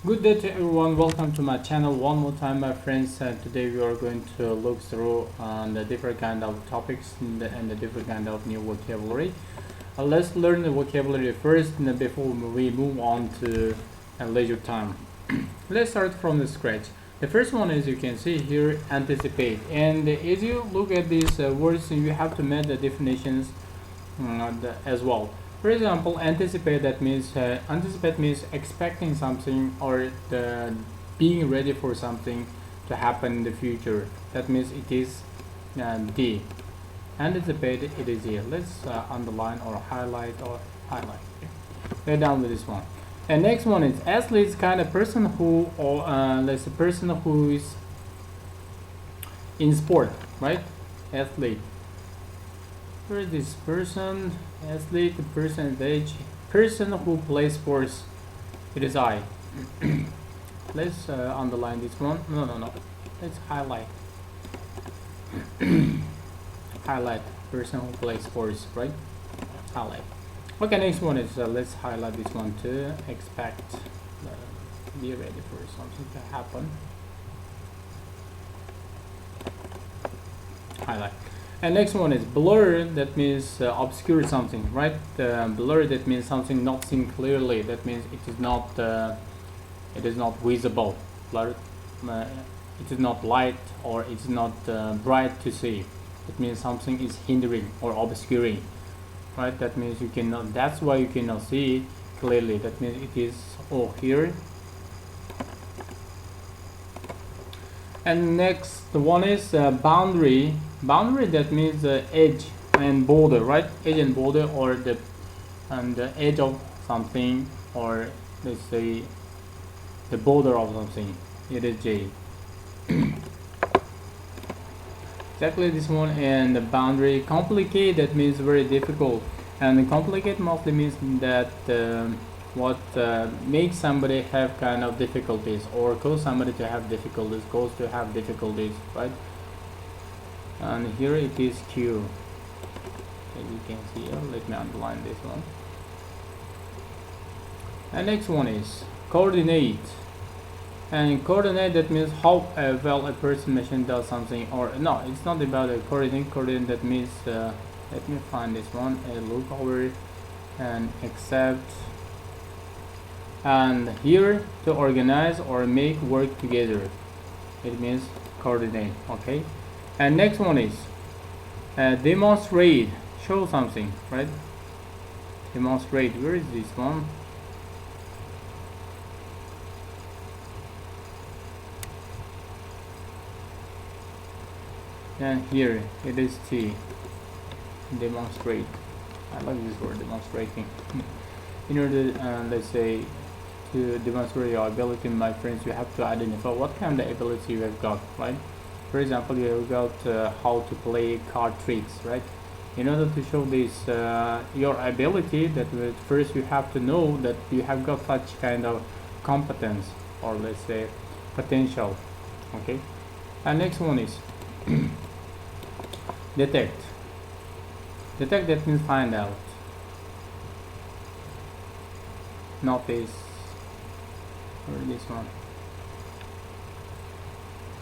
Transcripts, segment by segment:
Good day to everyone. Welcome to my channel one more time, my friends. Today we are going to look through the different kind of topics and the different kind of new vocabulary. Let's learn the vocabulary first before we move on to leisure time. Let's start from the scratch. The first one is, you can see here, anticipate. And as you look at these words, you have to make the definitions as well. For example, anticipate, that means anticipate means expecting something or being ready for something to happen in the future. That means it is the anticipate, it is here. Let's underline or highlight We're done with this one. And next one is athlete, is kind of person who, or let's say person who is in sport, right? Athlete. Where is this person? Athlete, the person age, person who plays sports. It is I. Let's underline this one. No. Let's highlight. Highlight person who plays sports, right? Highlight. Okay, next one is let's highlight this one too. Expect. Be ready for something to happen. Highlight. And next one is blur, that means obscure something, right? Blur, that means something not seen clearly. That means it is not visible. Blur, it is not light, or it is not bright to see. It means something is hindering or obscuring, right? That means you cannot. That's why you cannot see it clearly. That means it is here. And next one is boundary. Boundary, that means edge and border, right? Edge and border, or the edge of something, or let's say the border of something. It is J. Exactly this one. And the boundary. Complicate, that means very difficult. And complicate mostly means that what makes somebody have kind of difficulties, or cause somebody to have difficulties, right? And here it is Q, as you can see here. Let me underline this one. And next one is coordinate. And coordinate, that means how well a person machine does something, or no, it's not about a coordinate. That means let me find this one. Look over and accept. And here, to organize or make work together. It means coordinate. Okay. And next one is demonstrate, show something, right? Demonstrate. Where is this one? And here it is T. Demonstrate. I like this word, demonstrating. In order, let's say, to demonstrate your ability, my friends, you have to identify what kind of ability you have got, right? For example, you have got how to play card tricks, right? In order to show this your ability, that first you have to know that you have got such kind of competence, or let's say potential. Okay. And next one is detect. Detect, that means find out. Notice. Or this one.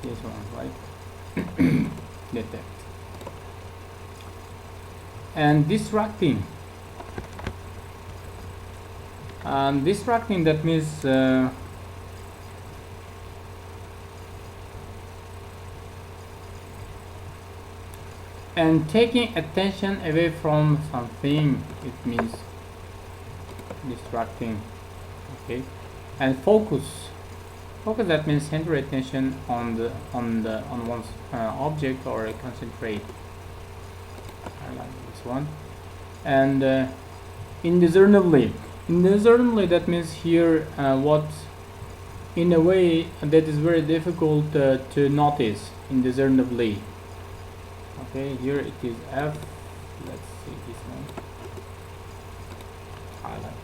This one, right? Detect. And distracting. Distracting, that means and taking attention away from something. It means distracting. Okay. And focus. Focus, that means center attention on one's object, or concentrate. I like this one. And indiscernibly. Indiscernibly, that means here what, in a way that is very difficult to notice. Indiscernibly. Okay, here it is F. Let's see this one. Highlight.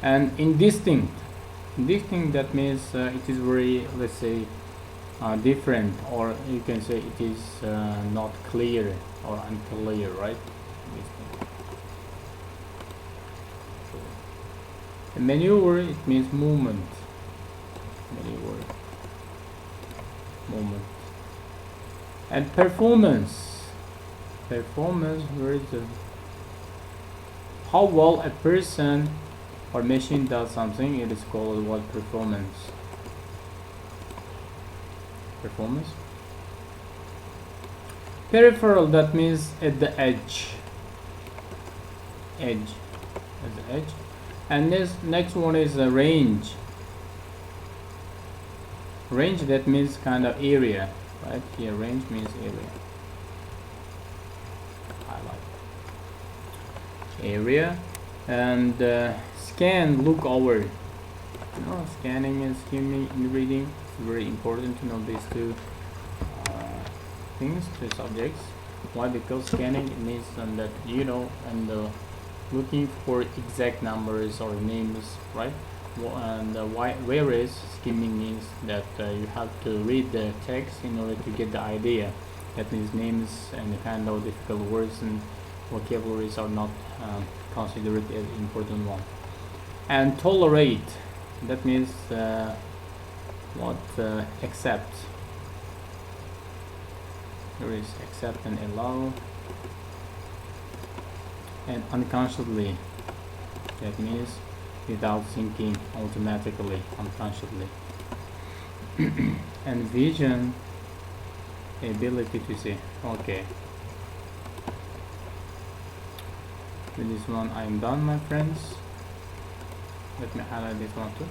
And indistinct. Distinct, that means it is very, let's say, different, or you can say it is not clear or unclear, right? Maneuver, it means movement. medieval moment. And performance, where is the how well a person or machine does something, it is called what? Performance. Peripheral, that means at the edge, at the edge. And this next one is a range. Range, that means kind of area, right? Here range means area. Highlight area. And scan, look over. Scanning and skimming in reading. It's very important to know these two things, two subjects. Why? Because scanning means that and looking for exact numbers or names, right? And whereas skimming means that you have to read the text in order to get the idea. That means names and the kind of difficult words and vocabularies are not considered as important one. And tolerate, that means accept. There is accept and allow. And unconsciously, that means without thinking, automatically, unconsciously. And vision, ability to see. Okay, with this one I am done, my friends. Let me highlight this one too.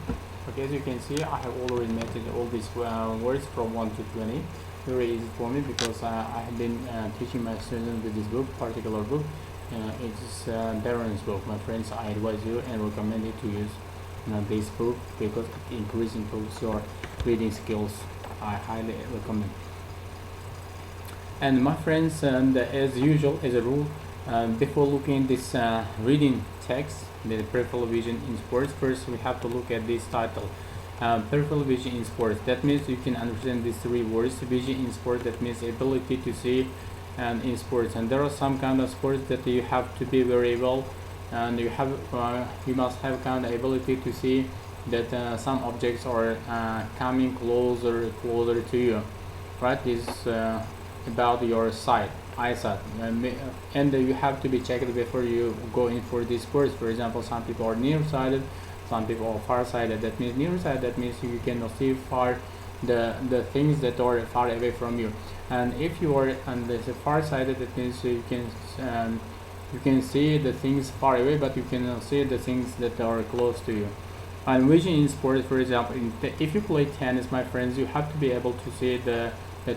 Okay, as you can see, I have already noted all these words from 1 to 20. Very easy for me because I have been teaching my students with this book, particular book. It's Darren's book. My friends, I advise you and recommend you to use this book because it improves your reading skills. I highly recommend. And my friends, as usual, as a rule, before looking at this reading text, the peripheral vision in sports, first we have to look at this title. Peripheral vision in sports. That means you can understand these three words. Vision in sports, that means ability to see, and in sports. And there are some kind of sports that you have to be very well, and you must have kind of ability to see that some objects are coming closer to you, right? This about your eyesight, and you have to be checked before you go in for these sports. For example, some people are nearsighted, some people are farsighted. That means nearsighted, that means you cannot see far the things that are far away from you. And if you are on the farsighted, that means you can see the things far away, but you cannot see the things that are close to you. And vision in sports, for example, if you play tennis, my friends, you have to be able to see the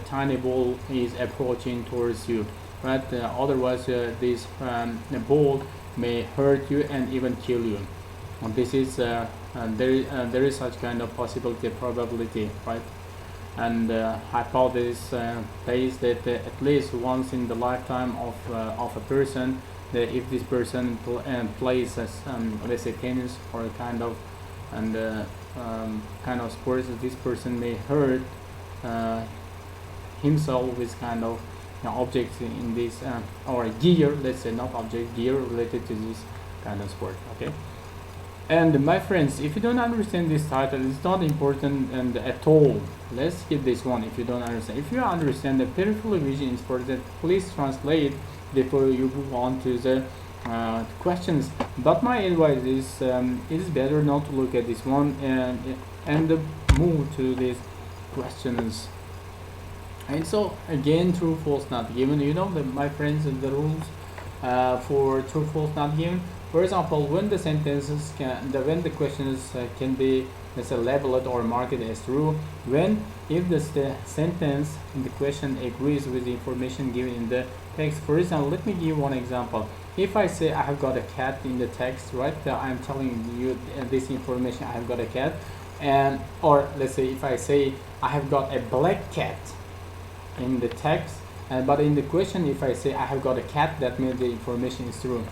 tiny ball is approaching towards you, right? Otherwise, this ball may hurt you and even kill you. And this is there is such kind of probability, right? And hypothesis says that at least once in the lifetime of a person, that if this person plays let's say tennis or a kind of sports, this person may hurt himself with kind of objects in this or gear, let's say, not object, gear related to this kind of sport. Okay. And my friends, if you don't understand this title, it's not important and at all. Let's skip this one if you don't understand. If you understand the peripheral vision is for that, please translate before you move on to the questions. But my advice is it is better not to look at this one and move to these questions. And so again, true, false, not given. My friends, the rules for true, false, not given. For example, when the sentences when the questions can be, let's say, labeled or marked as true, if the sentence in the question agrees with the information given in the text. For example, let me give one example. If I say I have got a cat in the text, right? I'm telling you this information. I have got a cat, or let's say if I say I have got a black cat in the text, but in the question, if I say I have got a cat, that means the information is true.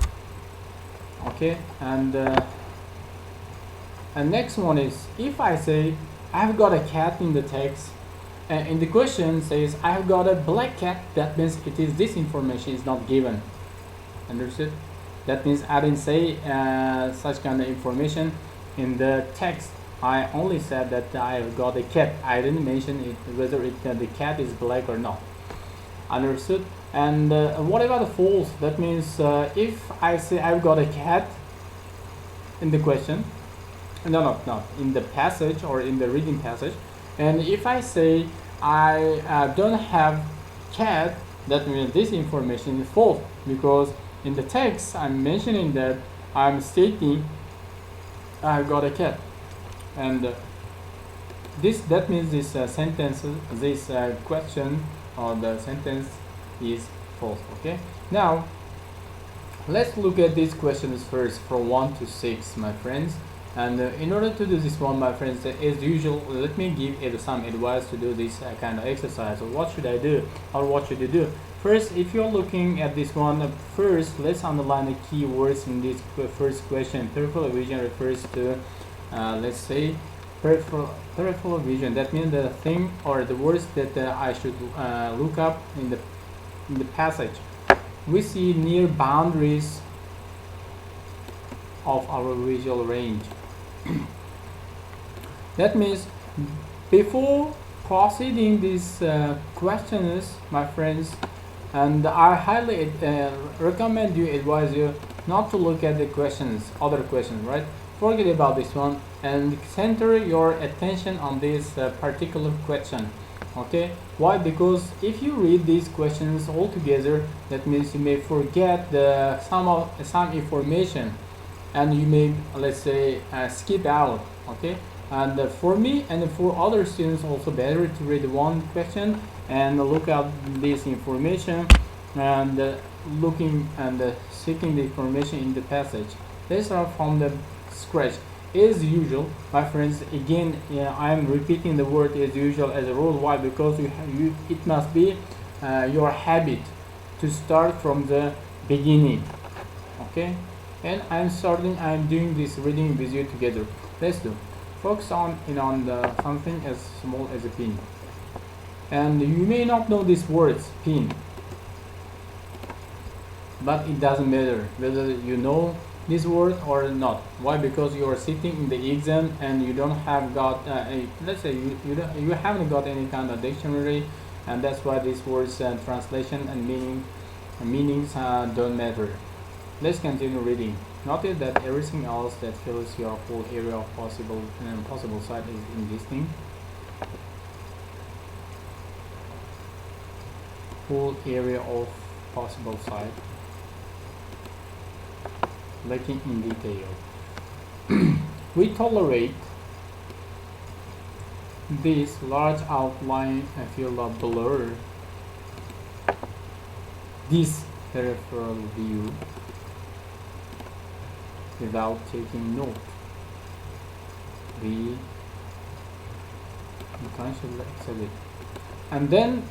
Okay, and next one is if I say I have got a cat in the text, and in the question says I have got a black cat, that means this information is not given. Understood? That means I didn't say such kind of information in the text. I only said that I got a cat. I didn't mention it whether the cat is black or not. Understood? And what about the false? That means if I say I've got a cat in the question, no, in the passage or in the reading passage, and if I say I don't have cat, that means this information is false, because in the text I'm mentioning that I'm stating I got a cat, and that means this sentence, this question or the sentence is false. Okay, now let's look at these questions first from 1 to 6, my friends. And in order to do this one, my friends, as usual, let me give some advice to do this kind of exercise. So what should I do, or what should you do? First, if you're looking at this one, first let's underline the keywords in this first question. Peripheral vision refers to, let's say, peripheral vision. That means the thing or the words that I should look up in the passage. We see near boundaries of our visual range. That means before proceeding these questions, my friends, and I highly recommend you, advise you not to look at the questions, other questions, right? Forget about this one and center your attention on this particular question. Okay, why? Because if you read these questions all together, that means you may forget some information, and you may, let's say, skip out. Okay, and for me and for other students also better to read one question and look up this information and looking and seeking the information in the passage. Let's start from the scratch. As usual, my friends, again, I am repeating the word as usual as a rule. Why? Because it must be your habit to start from the beginning. Okay, and I'm doing this reading with you together. Let's do. Focus on something as small as a pin. And you may not know these words, pin, but it doesn't matter whether you know this word or not. Why? Because you are sitting in the exam and you don't have got let's say you haven't got any kind of dictionary, and that's why these words translation and meanings don't matter. Let's continue reading. Notice that everything else that fills your whole area of possible side is in this thing. Whole area of possible side, lacking in detail. We tolerate this large outline field of blur, this peripheral view, without taking note. We unconsciously accept it. And then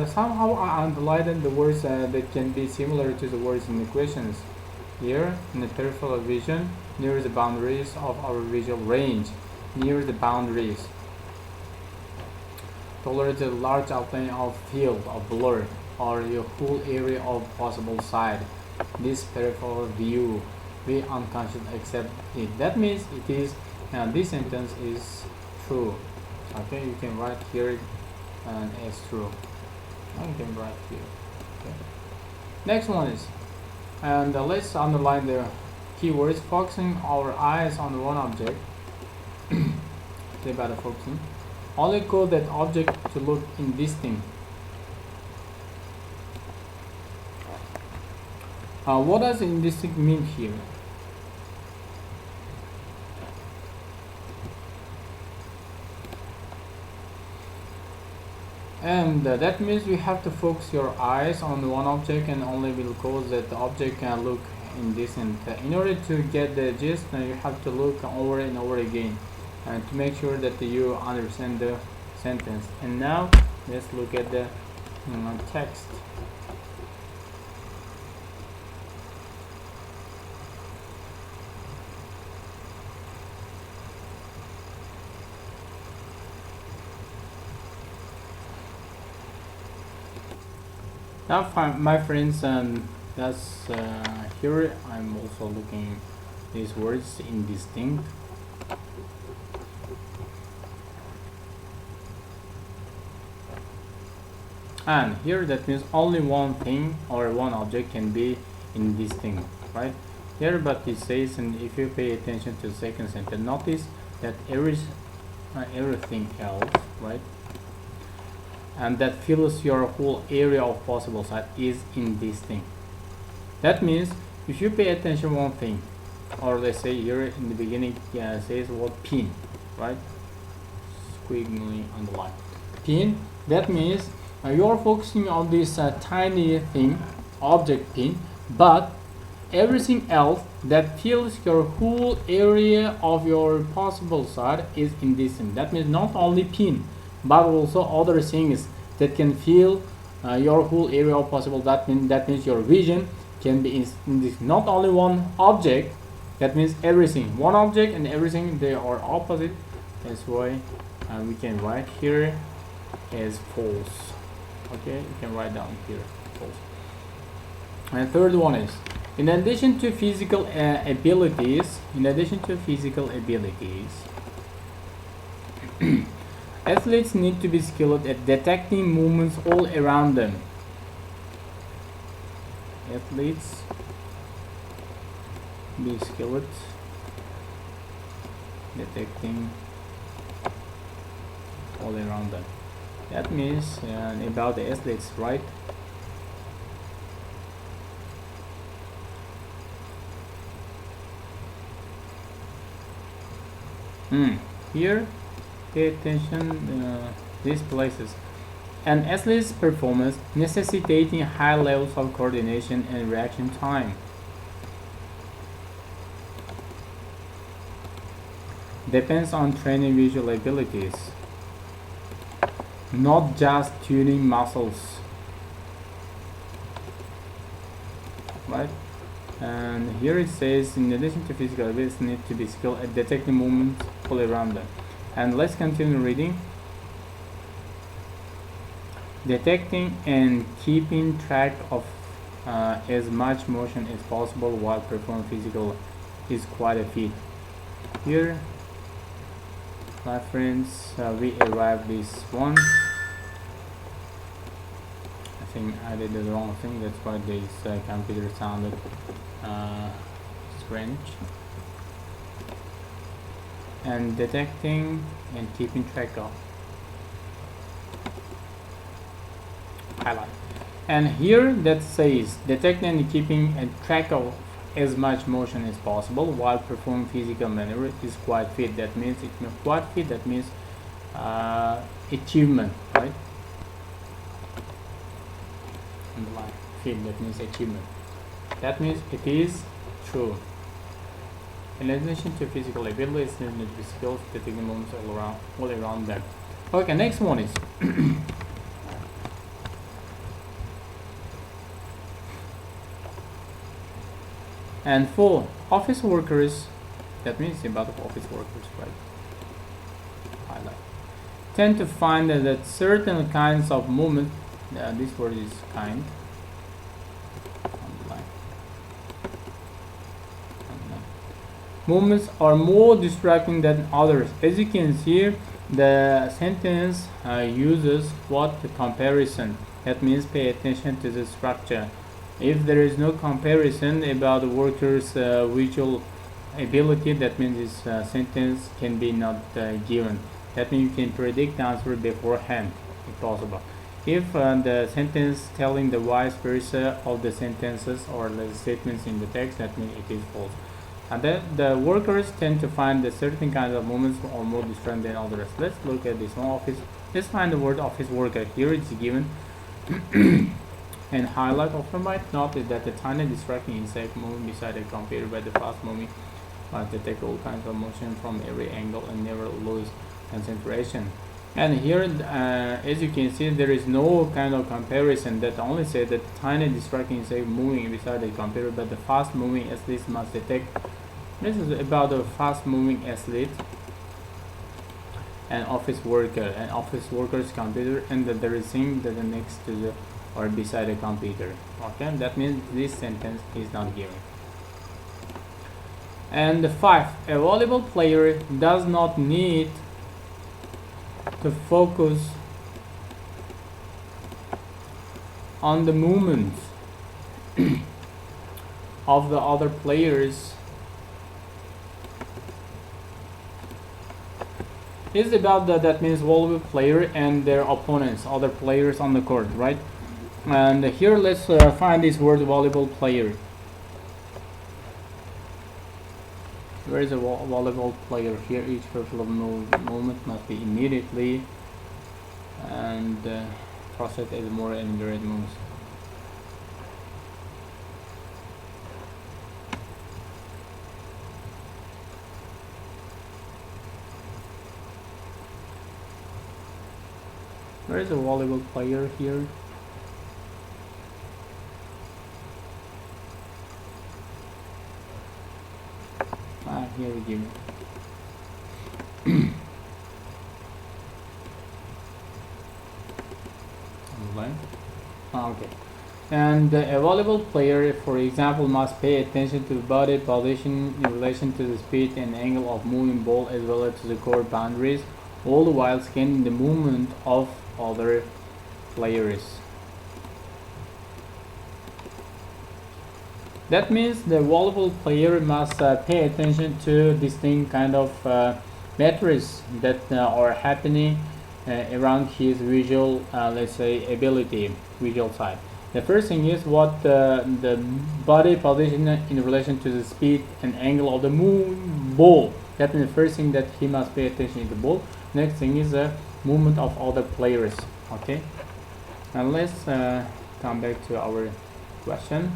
somehow I underlined the words that can be similar to the words in the questions. Here, in the peripheral vision, near the boundaries of our visual range, near the boundaries. Tolerate the large outline of field of blur, or your whole area of possible side. This peripheral view, we unconsciously accept it. That means it is, this sentence is true. Okay, you can write here and as true. You can write here. Okay. Next one is, and let's underline the keywords. Focusing our eyes on one object. Say about the focusing. Only cause that object to look indistinct. What does indistinct mean here? And that means you have to focus your eyes on one object and only will cause that the object can look indistinct. In order to get the gist, you have to look over and over again to make sure that you understand the sentence. And now let's look at the text. Now, my friends, that's here I'm also looking these words indistinct. And here that means only one thing or one object can be in this thing, right? Here but it says, and if you pay attention to the second sentence, notice that everything else, right, and that fills your whole area of possible sight is in this thing. That means if you pay attention one thing, or let's say here in the beginning says what pin, right, squiggly underline pin, that means you're focusing on this tiny thing, object pin, but everything else that fills your whole area of your possible sight is in this thing. That means not only pin, but also other things that can fill your whole area of possible. That means your vision can be in this. Not only one object. That means everything. One object and everything, they are opposite. That's why we can write here as false. Okay, you can write down here false. And third one is, in addition to physical abilities, athletes need to be skilled at detecting movements all around them. Athletes be skilled detecting all around them. That means about the athletes, right? Here, pay attention these places. An athlete's performance necessitating high levels of coordination and reaction time. Depends on training visual abilities, not just tuning muscles, right? And here it says, in addition to physical abilities, need to be skilled at detecting movements all around them. And let's continue reading. Detecting and keeping track of as much motion as possible while performing physical is quite a feat. Here, my friends, we arrived this one. I think I did the wrong thing, that's why this computer sounded strange. And detecting and keeping track of. Highlight. And here that says detecting and keeping track of as much motion as possible while performing physical maneuver is quite fit. That means quite fit. That means achievement, right? Underline fit. That means achievement. That means it is true. In addition to physical abilities, there need to be skills detecting movements all around them. Okay, next one is. And for office workers, that means about office workers, right? Highlight. Tend to find that certain kinds of movement, this word is kind. Movements are more distracting than others. As you can see, the sentence uses what? The comparison. That means pay attention to the structure. If there is no comparison about the worker's visual ability, that means this sentence can be not given. That means you can predict the answer beforehand, if possible. If the sentence telling the vice versa of the sentences or the statements in the text, that means it is false. And then the workers tend to find that certain kinds of movements are more distracting than others. Let's look at this one. Office. Let's find the word office worker. Here it's given. And highlight. Often might notice that the tiny distracting insect moving beside a computer by the fast moving must detect all kinds of motion from every angle and never lose concentration. And here, as you can see, there is no kind of comparison that only says that the tiny distracting insect moving beside a computer but the fast moving athlete must detect. This is about a fast moving athlete and office worker and office worker's computer, and that there is thing that is next to the or beside a computer. Okay, that means this sentence is not given. And 5, a volleyball player does not need to focus on the movement of the other players is about that means volleyball player and their opponents, other players on the court, right? And here let's find this word volleyball player. Where is a volleyball player? Here each peripheral movement must be immediately and processed as more endurance moves. Where is a volleyball player here? Here we give okay. And a volleyball player, for example, must pay attention to body position in relation to the speed and angle of moving ball as well as to the court boundaries, all the while scanning the movement of other players. That means the volleyball player must pay attention to distinct kind of matters that are happening around his visual, let's say, ability, visual side. The first thing is what the body position in relation to the speed and angle of the moving ball. That is the first thing that he must pay attention to the ball. Next thing is the movement of other players. Okay, and let's come back to our question.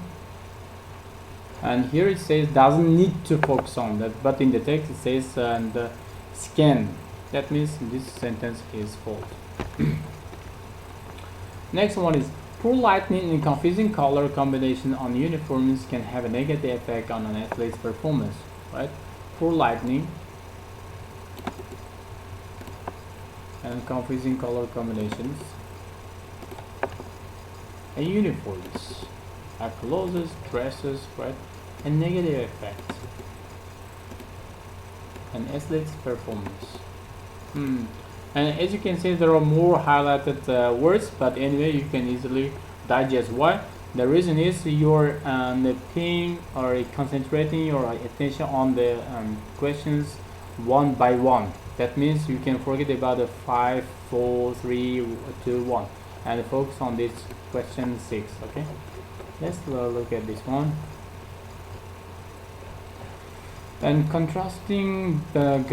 And here it says doesn't need to focus on that, but in the text it says and scan. That means this sentence is false. Next one is poor lighting and confusing color combination on uniforms can have a negative effect on an athlete's performance. Right? Poor lighting and confusing color combinations and uniforms, clothes, dresses, right? A negative effect on athlete's performance. And as you can see, there are more highlighted words, but anyway, you can easily digest. Why? The reason is you're paying or concentrating your attention on the questions one by one. That means you can forget about the 5, 4, 3, 2, 1 and focus on this question 6. Okay, let's look at this one. And contrasting the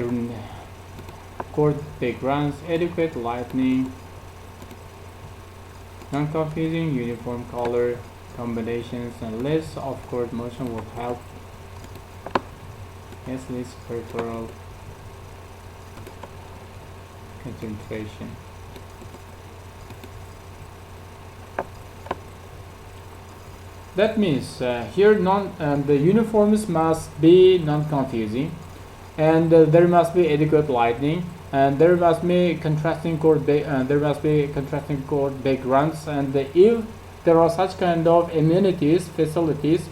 court backgrounds, adequate lighting, non-confusing uniform color combinations, and less of court motion will help athletes' peripheral concentration. That means here the uniforms must be non-confusing, and there must be adequate lighting, and there must be contrasting court backgrounds, and if there are such kind of amenities, facilities,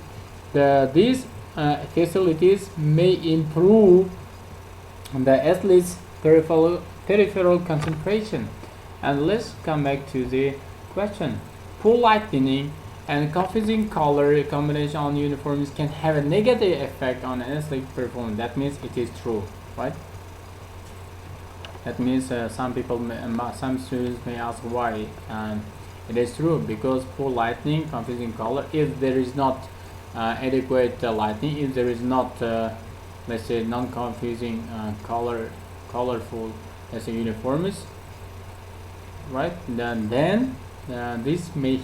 these facilities may improve the athlete's peripheral concentration. And let's come back to the question. Poor lighting and confusing color combination on uniforms can have a negative effect on an athlete's performance. That means it is true, right? That means some students may ask why, and it is true because poor lighting, confusing color. If there is not adequate lighting, if there is not, let's say, non-confusing colorful, let's say, uniforms, right? Then this may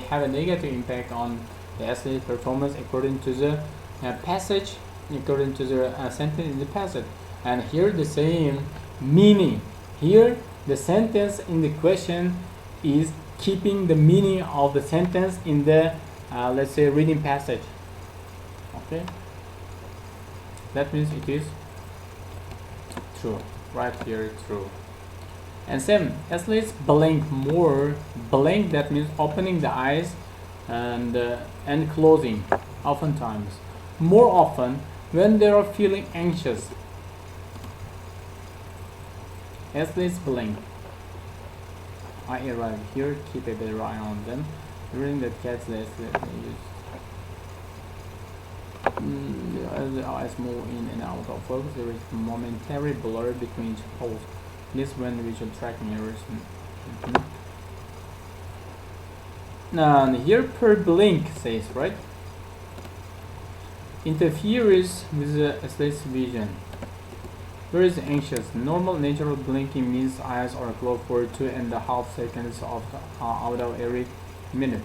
have a negative impact on the athlete's performance according to the passage, according to the sentence in the passage. And here the same meaning. Here the sentence in the question is keeping the meaning of the sentence in the let's say reading passage. Okay, that means it is true. Right here it's true. And same, athletes blink more. Blink, that means opening the eyes and closing, oftentimes. More often when they are feeling anxious. Athletes blink. I arrive here, keep a better eye on them. During the catch this, as the eyes move in and out of focus, there is momentary blur between poles. This when visual tracking errors. And here per blink says, right? Interferes with the athlete's vision. Where is anxious? Normal natural blinking means eyes are closed for 2.5 seconds out of every minute.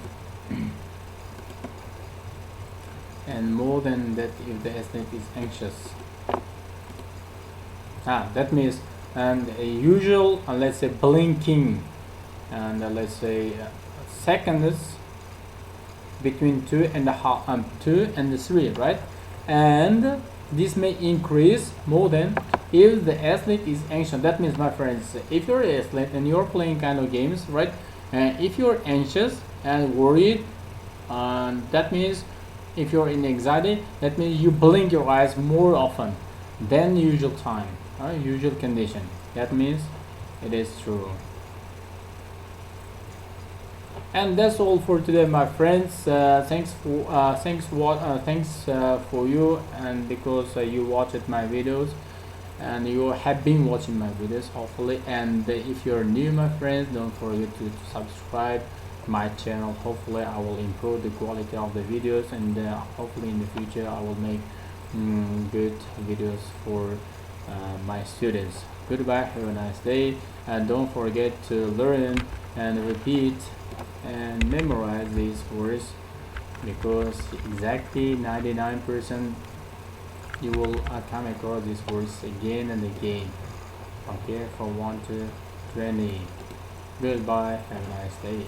And more than that if the athlete is anxious. That means and a usual let's say blinking and let's say seconds between 2 and 3, right? And this may increase more than if the athlete is anxious. That means, my friends, if you're an athlete and you're playing kind of games, right, and if you're anxious and worried, that means if you're in anxiety, that means you blink your eyes more often than usual time, usual condition. That means it is true. And that's all for today, my friends. Thanks for you, and because you watched my videos and you have been watching my videos hopefully. And if you're new, my friends, don't forget to subscribe my channel. Hopefully I will improve the quality of the videos, and hopefully in the future I will make good videos for my students. Goodbye, have a nice day, and don't forget to learn and repeat and memorize these words, because exactly 99% you will come across these words again and again. Okay, from 1 to 20. Goodbye, have a nice day.